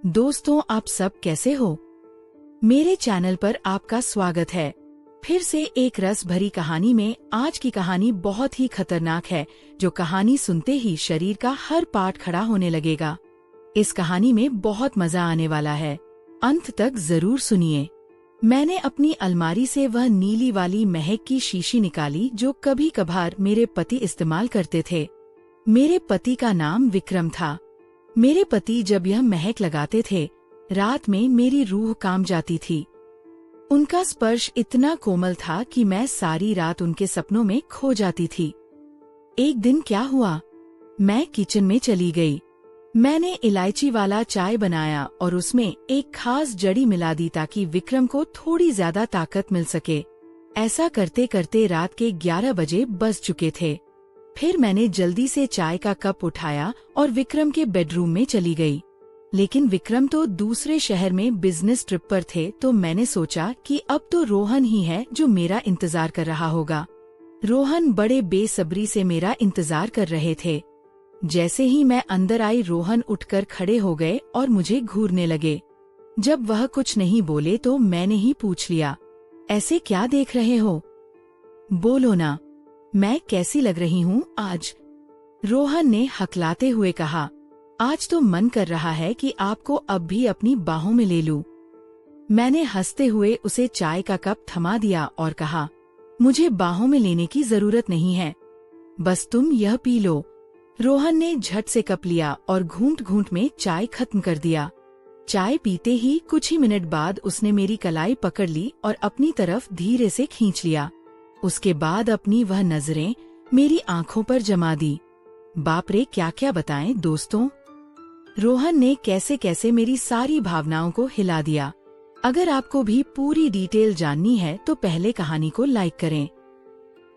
दोस्तों, आप सब कैसे हो? मेरे चैनल पर आपका स्वागत है। फिर से एक रस भरी कहानी में आज की कहानी बहुत ही खतरनाक है, जो कहानी सुनते ही शरीर का हर पार्ट खड़ा होने लगेगा। इस कहानी में बहुत मजा आने वाला है, अंत तक जरूर सुनिए। मैंने अपनी अलमारी से वह नीली वाली महक की शीशी निकाली जो कभी कभार मेरे पति इस्तेमाल करते थे। मेरे पति का नाम विक्रम था। मेरे पति जब यह महक लगाते थे, रात में मेरी रूह काम जाती थी। उनका स्पर्श इतना कोमल था कि मैं सारी रात उनके सपनों में खो जाती थी। एक दिन क्या हुआ, मैं किचन में चली गई। मैंने इलायची वाला चाय बनाया और उसमें एक खास जड़ी मिला दी ताकि विक्रम को थोड़ी ज्यादा ताकत मिल सके। ऐसा करते करते रात के 11 बजे बज चुके थे। फिर मैंने जल्दी से चाय का कप उठाया और विक्रम के बेडरूम में चली गई। लेकिन विक्रम तो दूसरे शहर में बिजनेस ट्रिप पर थे, तो मैंने सोचा कि अब तो रोहन ही है जो मेरा इंतजार कर रहा होगा। रोहन बड़े बेसब्री से मेरा इंतजार कर रहे थे। जैसे ही मैं अंदर आई, रोहन उठकर खड़े हो गए और मुझे घूरने लगे। जब वह कुछ नहीं बोले तो मैंने ही पूछ लिया, ऐसे क्या देख रहे हो? बोलो ना, मैं कैसी लग रही हूँ आज? रोहन ने हकलाते हुए कहा, आज तो मन कर रहा है कि आपको अब भी अपनी बाहों में ले लूं। मैंने हंसते हुए उसे चाय का कप थमा दिया और कहा, मुझे बाहों में लेने की जरूरत नहीं है, बस तुम यह पी लो। रोहन ने झट से कप लिया और घूंट घूंट में चाय खत्म कर दिया। चाय पीते ही कुछ ही मिनट बाद उसने मेरी कलाई पकड़ ली और अपनी तरफ धीरे से खींच लिया। उसके बाद अपनी वह नजरें मेरी आंखों पर जमा दी। बाप रे, क्या क्या बताएं दोस्तों। रोहन ने कैसे कैसे मेरी सारी भावनाओं को हिला दिया। अगर आपको भी पूरी डिटेल जाननी है तो पहले कहानी को लाइक करें।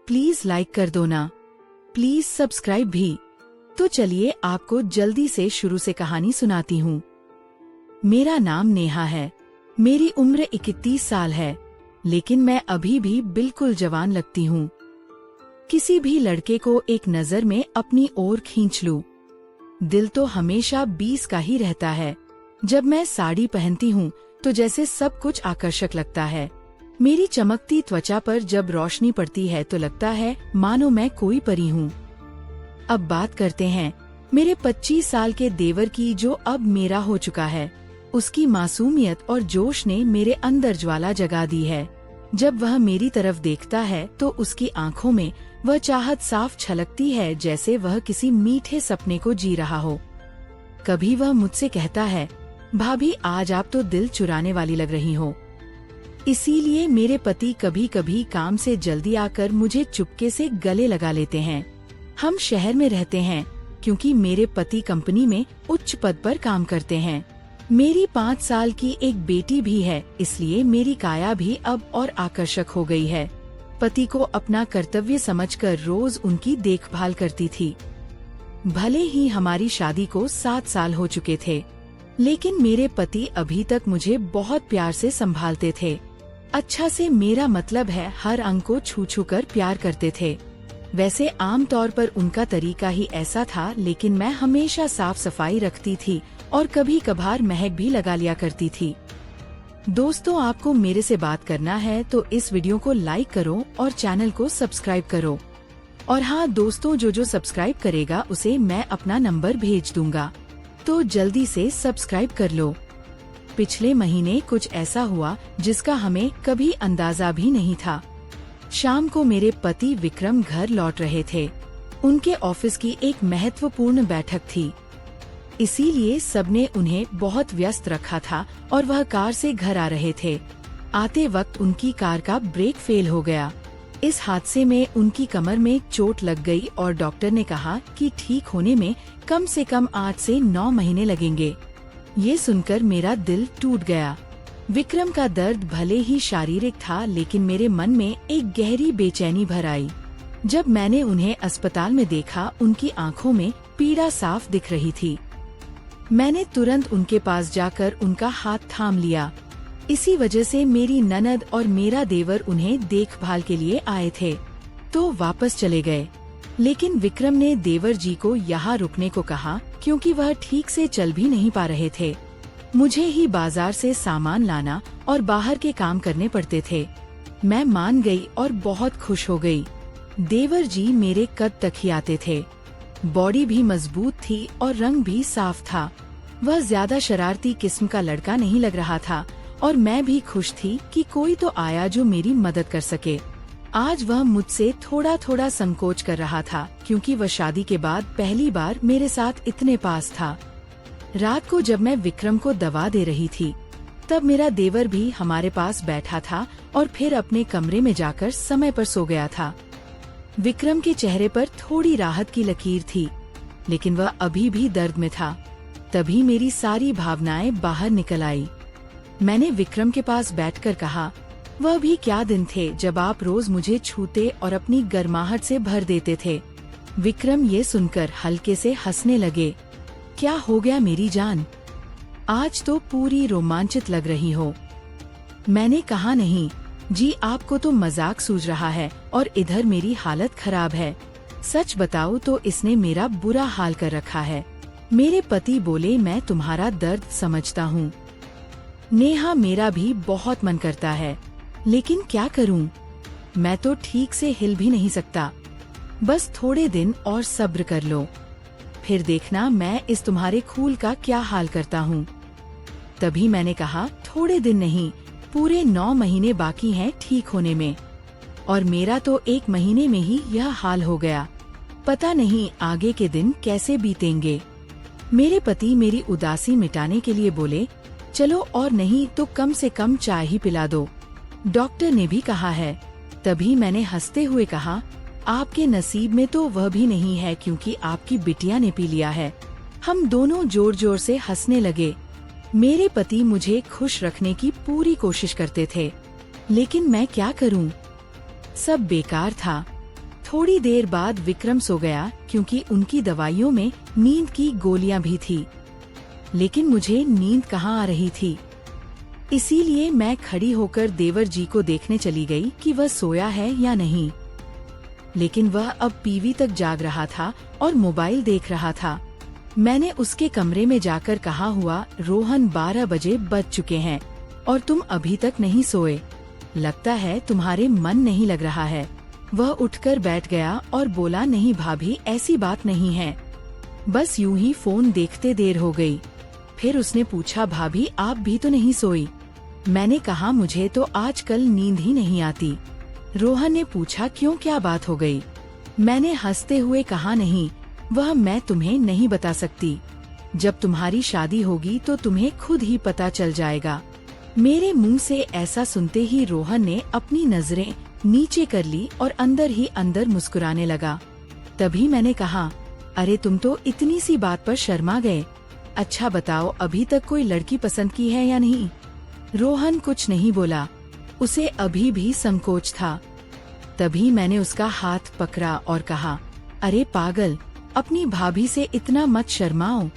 प्लीज लाइक कर दो ना, प्लीज सब्सक्राइब भी। तो चलिए आपको जल्दी से शुरू से कहानी सुनाती हूँ। मेरा नाम नेहा है। मेरी उम्र 31 साल है, लेकिन मैं अभी भी बिल्कुल जवान लगती हूँ। किसी भी लड़के को एक नजर में अपनी ओर खींच लूं। दिल तो हमेशा 20 का ही रहता है। जब मैं साड़ी पहनती हूँ तो जैसे सब कुछ आकर्षक लगता है। मेरी चमकती त्वचा पर जब रोशनी पड़ती है तो लगता है मानो मैं कोई परी हूँ। अब बात करते हैं मेरे 25 साल के देवर की, जो अब मेरा हो चुका है। उसकी मासूमियत और जोश ने मेरे अंदर ज्वाला जगा दी है। जब वह मेरी तरफ देखता है तो उसकी आंखों में वह चाहत साफ छलकती है, जैसे वह किसी मीठे सपने को जी रहा हो। कभी वह मुझसे कहता है, भाभी आज आप तो दिल चुराने वाली लग रही हो। इसीलिए मेरे पति कभी कभी काम से जल्दी आकर मुझे चुपके से गले लगा लेते हैं। हम शहर में रहते हैं क्योंकि मेरे पति कंपनी में उच्च पद पर काम करते हैं। मेरी 5 साल की एक बेटी भी है, इसलिए मेरी काया भी अब और आकर्षक हो गई है। पति को अपना कर्तव्य समझकर रोज उनकी देखभाल करती थी। भले ही हमारी शादी को 7 साल हो चुके थे, लेकिन मेरे पति अभी तक मुझे बहुत प्यार से संभालते थे। अच्छा से मेरा मतलब है हर अंग को छू छू कर प्यार करते थे। वैसे आम तौर पर उनका तरीका ही ऐसा था, लेकिन मैं हमेशा साफ सफाई रखती थी और कभी कभार महक भी लगा लिया करती थी। दोस्तों, आपको मेरे से बात करना है तो इस वीडियो को लाइक करो और चैनल को सब्सक्राइब करो। और हाँ दोस्तों, जो सब्सक्राइब करेगा उसे मैं अपना नंबर भेज दूंगा, तो जल्दी से सब्सक्राइब कर लो। पिछले महीने कुछ ऐसा हुआ जिसका हमें कभी अंदाजा भी नहीं था। शाम को मेरे पति विक्रम घर लौट रहे थे। उनके ऑफिस की एक महत्वपूर्ण बैठक थी, इसीलिए सबने उन्हें बहुत व्यस्त रखा था और वह कार से घर आ रहे थे। आते वक्त उनकी कार का ब्रेक फेल हो गया। इस हादसे में उनकी कमर में चोट लग गई और डॉक्टर ने कहा कि ठीक होने में कम से कम 8 से 9 महीने लगेंगे। ये सुनकर मेरा दिल टूट गया। विक्रम का दर्द भले ही शारीरिक था, लेकिन मेरे मन में एक गहरी बेचैनी भर आई। जब मैंने उन्हें अस्पताल में देखा, उनकी आंखों में पीड़ा साफ दिख रही थी। मैंने तुरंत उनके पास जाकर उनका हाथ थाम लिया। इसी वजह से मेरी ननद और मेरा देवर उन्हें देखभाल के लिए आए थे, तो वापस चले गए। लेकिन विक्रम ने देवर जी को यहाँ रुकने को कहा क्योंकि वह ठीक से चल भी नहीं पा रहे थे। मुझे ही बाजार से सामान लाना और बाहर के काम करने पड़ते थे। मैं मान गई और बहुत खुश हो गई। देवर जी मेरे कद तक ही आते थे। बॉडी भी मजबूत थी और रंग भी साफ था। वह ज्यादा शरारती किस्म का लड़का नहीं लग रहा था और मैं भी खुश थी कि कोई तो आया जो मेरी मदद कर सके। आज वह मुझसे थोड़ा थोड़ा संकोच कर रहा था क्योंकि वह शादी के बाद पहली बार मेरे साथ इतने पास था। रात को जब मैं विक्रम को दवा दे रही थी तब मेरा देवर भी हमारे पास बैठा था और फिर अपने कमरे में जाकर समय पर सो गया था। विक्रम के चेहरे पर थोड़ी राहत की लकीर थी, लेकिन वह अभी भी दर्द में था। तभी मेरी सारी भावनाएं बाहर निकल आई। मैंने विक्रम के पास बैठकर कहा, वह भी क्या दिन थे जब आप रोज मुझे छूते और अपनी गर्माहट से भर देते थे। विक्रम ये सुनकर हल्के से हंसने लगे। क्या हो गया मेरी जान? आज तो पूरी रोमांचित लग रही हो। मैंने कहा, नहीं जी, आपको तो मजाक सूझ रहा है और इधर मेरी हालत खराब है। सच बताओ तो इसने मेरा बुरा हाल कर रखा है। मेरे पति बोले, मैं तुम्हारा दर्द समझता हूँ नेहा, मेरा भी बहुत मन करता है, लेकिन क्या करूँ? मैं तो ठीक से हिल भी नहीं सकता। बस थोड़े दिन और सब्र कर लो, फिर देखना मैं इस तुम्हारे खूल का क्या हाल करता हूँ। तभी मैंने कहा, थोड़े दिन नहीं, पूरे 9 महीने बाकी हैं ठीक होने में, और मेरा तो 1 महीने में ही यह हाल हो गया। पता नहीं आगे के दिन कैसे बीतेंगे। मेरे पति मेरी उदासी मिटाने के लिए बोले, चलो और नहीं तो कम से कम चाय ही पिला दो, डॉक्टर ने भी कहा है। तभी मैंने हंसते हुए कहा, आपके नसीब में तो वह भी नहीं है क्योंकि आपकी बिटिया ने पी लिया है। हम दोनों जोर जोर से हंसने लगे। मेरे पति मुझे खुश रखने की पूरी कोशिश करते थे, लेकिन मैं क्या करूं? सब बेकार था। थोड़ी देर बाद विक्रम सो गया क्योंकि उनकी दवाइयों में नींद की गोलियां भी थी, लेकिन मुझे नींद कहाँ आ रही थी। इसीलिए मैं खड़ी होकर देवर जी को देखने चली गई कि वह सोया है या नहीं, लेकिन वह अब पीवी तक जाग रहा था और मोबाइल देख रहा था। मैंने उसके कमरे में जाकर कहा, हुआ रोहन, 12 बजे बज चुके हैं और तुम अभी तक नहीं सोए। लगता है तुम्हारे मन नहीं लग रहा है। वह उठकर बैठ गया और बोला, नहीं भाभी, ऐसी बात नहीं है, बस यूं ही फोन देखते देर हो गई। फिर उसने पूछा, भाभी आप भी तो नहीं सोई? मैंने कहा, मुझे तो आजकल नींद ही नहीं आती। रोहन ने पूछा, क्यों, क्या बात हो गई? मैंने हंसते हुए कहा, नहीं, वह मैं तुम्हें नहीं बता सकती। जब तुम्हारी शादी होगी तो तुम्हें खुद ही पता चल जाएगा। मेरे मुंह से ऐसा सुनते ही रोहन ने अपनी नजरें नीचे कर ली और अंदर ही अंदर मुस्कुराने लगा। तभी मैंने कहा, अरे तुम तो इतनी सी बात पर शर्मा गए। अच्छा बताओ, अभी तक कोई लड़की पसंद की है या नहीं? रोहन कुछ नहीं बोला, उसे अभी भी संकोच था। तभी मैंने उसका हाथ पकड़ा और कहा, अरे पागल, अपनी भाभी से इतना मत शर्माओ।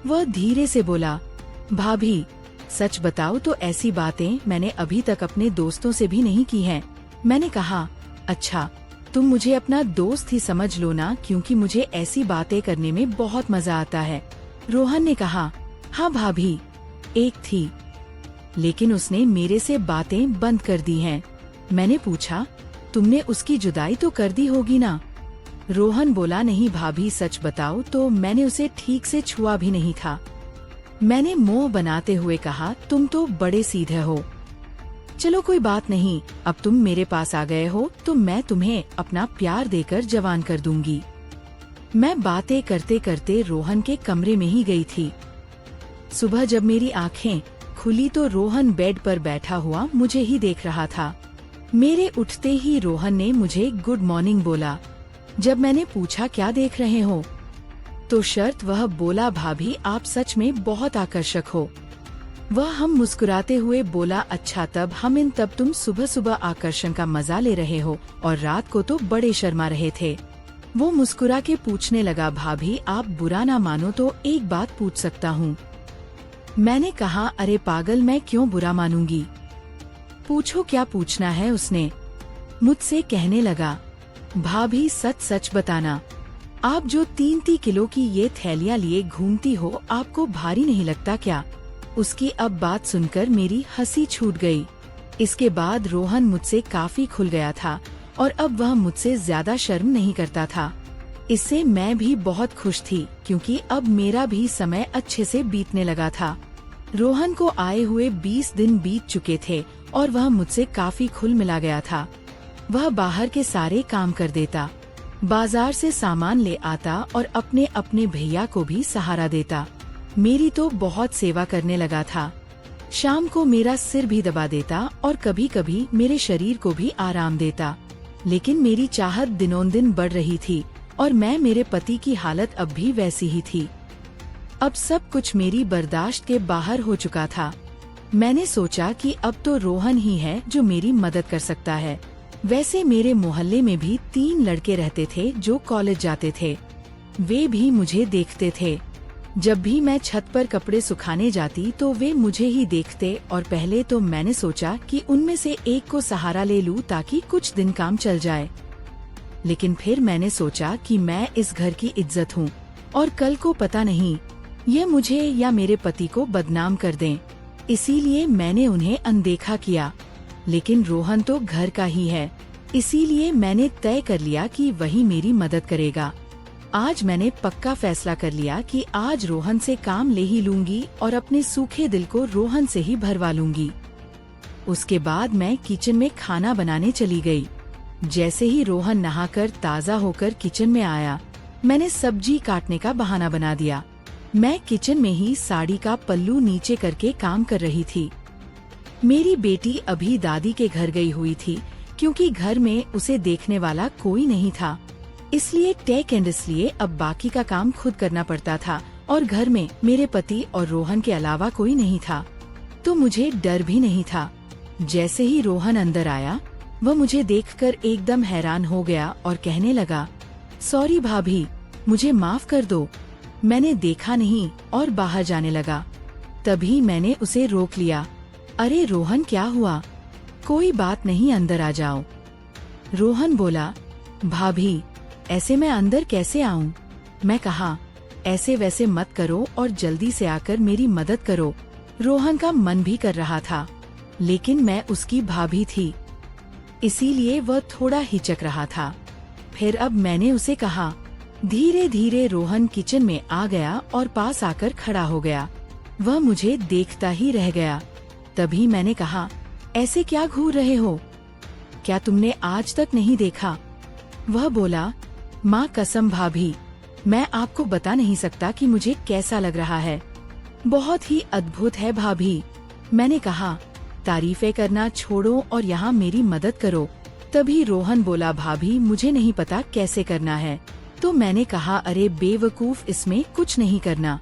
वह धीरे से बोला, भाभी सच बताओ तो ऐसी बातें मैंने अभी तक अपने दोस्तों से भी नहीं की हैं। मैंने कहा, अच्छा तुम मुझे अपना दोस्त ही समझ लो ना, क्योंकि मुझे ऐसी बातें करने में बहुत मजा आता है। रोहन ने कहा, हाँ भाभी, एक थी, लेकिन उसने मेरे से बातें बंद कर दी हैं। मैंने पूछा, तुमने उसकी जुदाई तो कर दी होगी ना? रोहन बोला, नहीं भाभी, सच बताओ तो मैंने उसे ठीक से छुआ भी नहीं था। मैंने मुंह बनाते हुए कहा, तुम तो बड़े सीधे हो। चलो कोई बात नहीं, अब तुम मेरे पास आ गए हो तो मैं तुम्हें अपना प्यार देकर जवान कर दूंगी। मैं बातें करते करते रोहन के कमरे में ही गई थी। सुबह जब मेरी आंखें खुली तो रोहन बेड पर बैठा हुआ मुझे ही देख रहा था। मेरे उठते ही रोहन ने मुझे गुड मॉर्निंग बोला। जब मैंने पूछा, क्या देख रहे हो, तो शर्त वह बोला, भाभी आप सच में बहुत आकर्षक हो। वह हम मुस्कुराते हुए बोला, अच्छा तब तुम सुबह सुबह आकर्षण का मजा ले रहे हो और रात को तो बड़े शर्मा रहे थे। वो मुस्कुरा के पूछने लगा, भाभी आप बुरा ना मानो तो एक बात पूछ सकता हूँ? मैंने कहा, अरे पागल, मैं क्यों बुरा मानूंगी, पूछो क्या पूछना है। उसने मुझसे कहने लगा, भाभी सच सच बताना, आप जो 3 किलो की ये थैलियाँ लिए घूमती हो, आपको भारी नहीं लगता क्या? उसकी अब बात सुनकर मेरी हंसी छूट गई। इसके बाद रोहन मुझसे काफी खुल गया था और अब वह मुझसे ज्यादा शर्म नहीं करता था। इससे मैं भी बहुत खुश थी क्योंकि अब मेरा भी समय अच्छे से बीतने लगा था। रोहन को आए हुए 20 दिन बीत चुके थे और वह मुझसे काफी खुल मिला गया था। वह बाहर के सारे काम कर देता, बाजार से सामान ले आता और अपने अपने भैया को भी सहारा देता। मेरी तो बहुत सेवा करने लगा था। शाम को मेरा सिर भी दबा देता और कभी कभी मेरे शरीर को भी आराम देता। लेकिन मेरी चाहत दिनों दिन बढ़ रही थी और मैं मेरे पति की हालत अब भी वैसी ही थी। अब सब कुछ मेरी बर्दाश्त के बाहर हो चुका था। मैंने सोचा कि अब तो रोहन ही है जो मेरी मदद कर सकता है। वैसे मेरे मोहल्ले में भी 3 लड़के रहते थे जो कॉलेज जाते थे। वे भी मुझे देखते थे। जब भी मैं छत पर कपड़े सुखाने जाती तो वे मुझे ही देखते और पहले तो मैंने सोचा कि उनमें से एक को सहारा ले लूं ताकि कुछ दिन काम चल जाए। लेकिन फिर मैंने सोचा कि मैं इस घर की इज्जत हूँ और कल को पता नहीं ये मुझे या मेरे पति को बदनाम कर दें। इसीलिए मैंने उन्हें अनदेखा किया। लेकिन रोहन तो घर का ही है, इसीलिए मैंने तय कर लिया कि वही मेरी मदद करेगा। आज मैंने पक्का फैसला कर लिया कि आज रोहन से काम ले ही लूंगी और अपने सूखे दिल को रोहन से ही भरवा लूंगी। उसके बाद मैं किचन में खाना बनाने चली गई। जैसे ही रोहन नहाकर ताज़ा होकर किचन में आया, मैंने सब्जी काटने का बहाना बना दिया। मैं किचन में ही साड़ी का पल्लू नीचे करके काम कर रही थी। मेरी बेटी अभी दादी के घर गई हुई थी क्योंकि घर में उसे देखने वाला कोई नहीं था। इसलिए अब बाकी का काम खुद करना पड़ता था और घर में मेरे पति और रोहन के अलावा कोई नहीं था, तो मुझे डर भी नहीं था। जैसे ही रोहन अंदर आया, वह मुझे देखकर एकदम हैरान हो गया और कहने लगा, सॉरी भाभी, मुझे माफ कर दो, मैंने देखा नहीं, और बाहर जाने लगा। तभी मैंने उसे रोक लिया। अरे रोहन, क्या हुआ? कोई बात नहीं, अंदर आ जाओ। रोहन बोला, भाभी ऐसे मैं अंदर कैसे आऊं? मैं कहा, ऐसे वैसे मत करो और जल्दी से आकर मेरी मदद करो। रोहन का मन भी कर रहा था, लेकिन मैं उसकी भाभी थी, इसीलिए वह थोड़ा हिचक रहा था। फिर अब मैंने उसे कहा। धीरे धीरे रोहन किचन में आ गया और पास आकर खड़ा हो गया। वह मुझे देखता ही रह गया। तभी मैंने कहा, ऐसे क्या घूर रहे हो? क्या तुमने आज तक नहीं देखा? वह बोला, माँ कसम भाभी, मैं आपको बता नहीं सकता कि मुझे कैसा लग रहा है। बहुत ही अद्भुत है भाभी। मैंने कहा, तारीफें करना छोड़ो और यहाँ मेरी मदद करो। तभी रोहन बोला, भाभी मुझे नहीं पता कैसे करना है। तो मैंने कहा, अरे बेवकूफ, इसमें कुछ नहीं करना,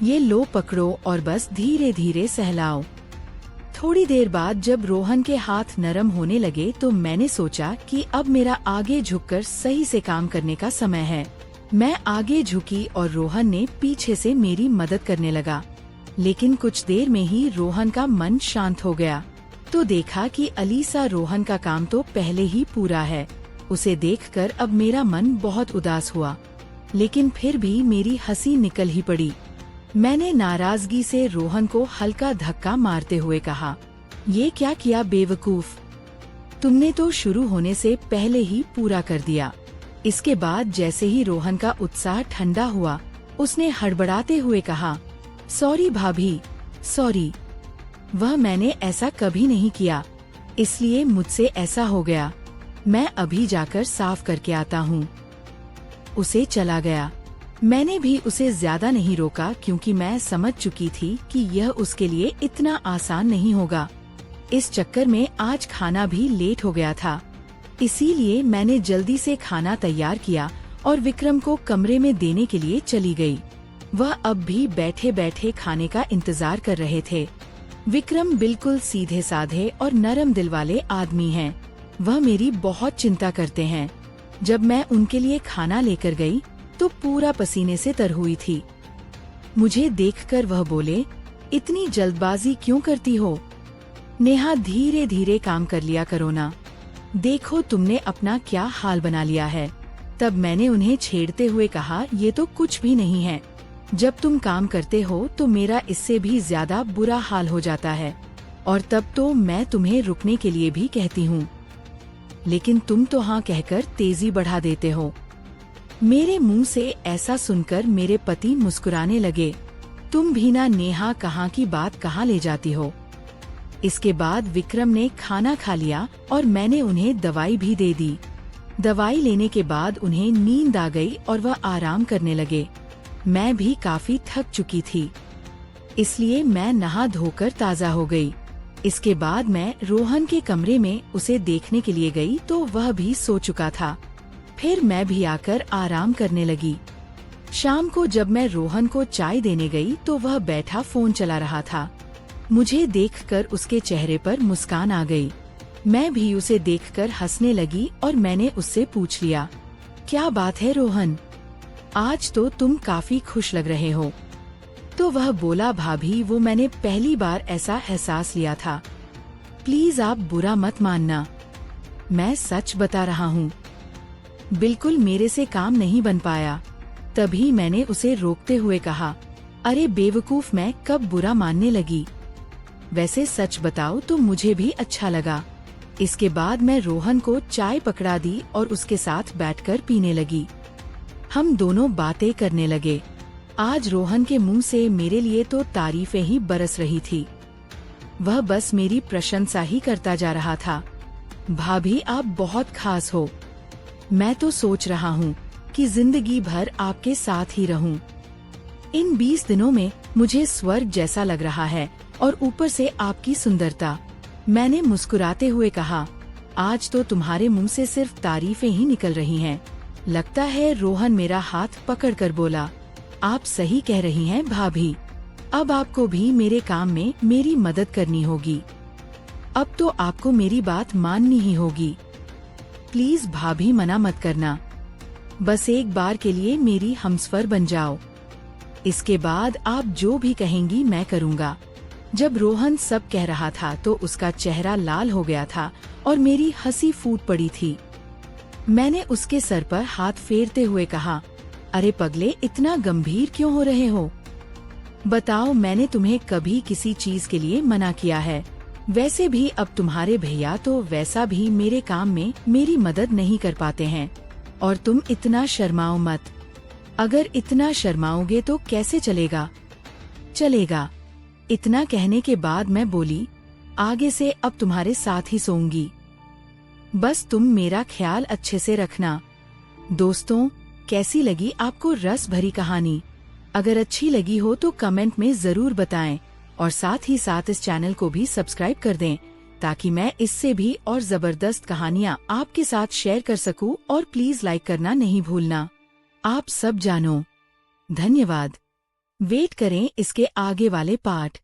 ये लो पकड़ो और बस धीरे धीरे सहलाओ। थोड़ी देर बाद जब रोहन के हाथ नरम होने लगे तो मैंने सोचा कि अब मेरा आगे झुककर सही से काम करने का समय है। मैं आगे झुकी और रोहन ने पीछे से मेरी मदद करने लगा। लेकिन कुछ देर में ही रोहन का मन शांत हो गया। तो देखा कि अलीसा रोहन का काम तो पहले ही पूरा है। उसे देखकर अब मेरा मन बहुत उदास हुआ, लेकिन फिर भी मेरी हंसी निकल ही पड़ी। मैंने नाराजगी से रोहन को हल्का धक्का मारते हुए कहा, ये क्या किया बेवकूफ, तुमने तो शुरू होने से पहले ही पूरा कर दिया। इसके बाद जैसे ही रोहन का उत्साह ठंडा हुआ, उसने हड़बड़ाते हुए कहा, सॉरी भाभी, सॉरी, वह मैंने ऐसा कभी नहीं किया, इसलिए मुझसे ऐसा हो गया। मैं अभी जाकर साफ करके आता हूँ। उसे चला गया। मैंने भी उसे ज्यादा नहीं रोका क्योंकि मैं समझ चुकी थी कि यह उसके लिए इतना आसान नहीं होगा। इस चक्कर में आज खाना भी लेट हो गया था, इसीलिए मैंने जल्दी से खाना तैयार किया और विक्रम को कमरे में देने के लिए चली गई। वह अब भी बैठे बैठे खाने का इंतजार कर रहे थे। विक्रम बिल्कुल सीधे साधे और नरम दिल वाले आदमी हैं। वह मेरी बहुत चिंता करते हैं। जब मैं उनके लिए खाना लेकर गई तो पूरा पसीने से तर हुई थी। मुझे देखकर वह बोले, इतनी जल्दबाजी क्यों करती हो? नेहा, धीरे धीरे काम कर लिया करो ना, देखो तुमने अपना क्या हाल बना लिया है। तब मैंने उन्हें छेड़ते हुए कहा, ये तो कुछ भी नहीं है, जब तुम काम करते हो तो मेरा इससे भी ज्यादा बुरा हाल हो जाता है, और तब तो मैं तुम्हें रुकने के लिए भी कहती हूँ, लेकिन तुम तो हाँ कहकर तेजी बढ़ा देते हो। मेरे मुंह से ऐसा सुनकर मेरे पति मुस्कुराने लगे। तुम भी ना नेहा कहाँ की बात कहाँ ले जाती हो। इसके बाद विक्रम ने खाना खा लिया और मैंने उन्हें दवाई भी दे दी। दवाई लेने के बाद उन्हें नींद आ गई और वह आराम करने लगे। मैं भी काफी थक चुकी थी, इसलिए मैं नहा धोकर ताज़ा हो गई। इसके बाद मैं रोहन के कमरे में उसे देखने के लिए गई तो वह भी सो चुका था। फिर मैं भी आकर आराम करने लगी। शाम को जब मैं रोहन को चाय देने गई तो वह बैठा फोन चला रहा था। मुझे देखकर उसके चेहरे पर मुस्कान आ गई। मैं भी उसे देखकर हंसने लगी और मैंने उससे पूछ लिया, क्या बात है रोहन, आज तो तुम काफी खुश लग रहे हो। तो वह बोला, भाभी वो मैंने पहली बार ऐसा एहसास लिया था, प्लीज आप बुरा मत मानना, मैं सच बता रहा हूँ। बिल्कुल मेरे से काम नहीं बन पाया। तभी मैंने उसे रोकते हुए कहा, अरे बेवकूफ, मैं कब बुरा मानने लगी, वैसे सच बताओ तो मुझे भी अच्छा लगा। इसके बाद मैं रोहन को चाय पकड़ा दी और उसके साथ बैठकर पीने लगी। हम दोनों बातें करने लगे। आज रोहन के मुंह से मेरे लिए तो तारीफें ही बरस रही थी। वह बस मेरी प्रशंसा ही करता जा रहा था। भाभी आप बहुत खास हो, मैं तो सोच रहा हूँ कि जिंदगी भर आपके साथ ही रहूं। इन 20 दिनों में मुझे स्वर्ग जैसा लग रहा है, और ऊपर से आपकी सुंदरता। मैंने मुस्कुराते हुए कहा, आज तो तुम्हारे मुंह से सिर्फ तारीफें ही निकल रही हैं। लगता है रोहन मेरा हाथ पकड़कर बोला, आप सही कह रही हैं भाभी, अब आपको भी मेरे काम में मेरी मदद करनी होगी। अब तो आपको मेरी बात माननी ही होगी। प्लीज भाभी मना मत करना, बस एक बार के लिए मेरी हमसफर बन जाओ। इसके बाद आप जो भी कहेंगी मैं करूँगा। जब रोहन सब कह रहा था तो उसका चेहरा लाल हो गया था और मेरी हंसी फूट पड़ी थी। मैंने उसके सर पर हाथ फेरते हुए कहा, अरे पगले, इतना गंभीर क्यों हो रहे हो? बताओ, मैंने तुम्हें कभी किसी चीज के लिए मना किया है? वैसे भी अब तुम्हारे भैया तो वैसा भी मेरे काम में मेरी मदद नहीं कर पाते हैं, और तुम इतना शर्माओ मत। अगर इतना शर्माओगे तो कैसे चलेगा? चलेगा। इतना कहने के बाद मैं बोली, आगे से अब तुम्हारे साथ ही सोऊंगी, बस तुम मेरा ख्याल अच्छे से रखना। दोस्तों, कैसी लगी आपको रस भरी कहानी? अगर अच्छी लगी हो तो कमेंट में जरूर बताएं, और साथ ही साथ इस चैनल को भी सब्सक्राइब कर दें, ताकि मैं इससे भी और जबरदस्त कहानियाँ आपके साथ शेयर कर सकूं। और प्लीज लाइक करना नहीं भूलना। आप सब जानो। धन्यवाद। वेट करें इसके आगे वाले पार्ट।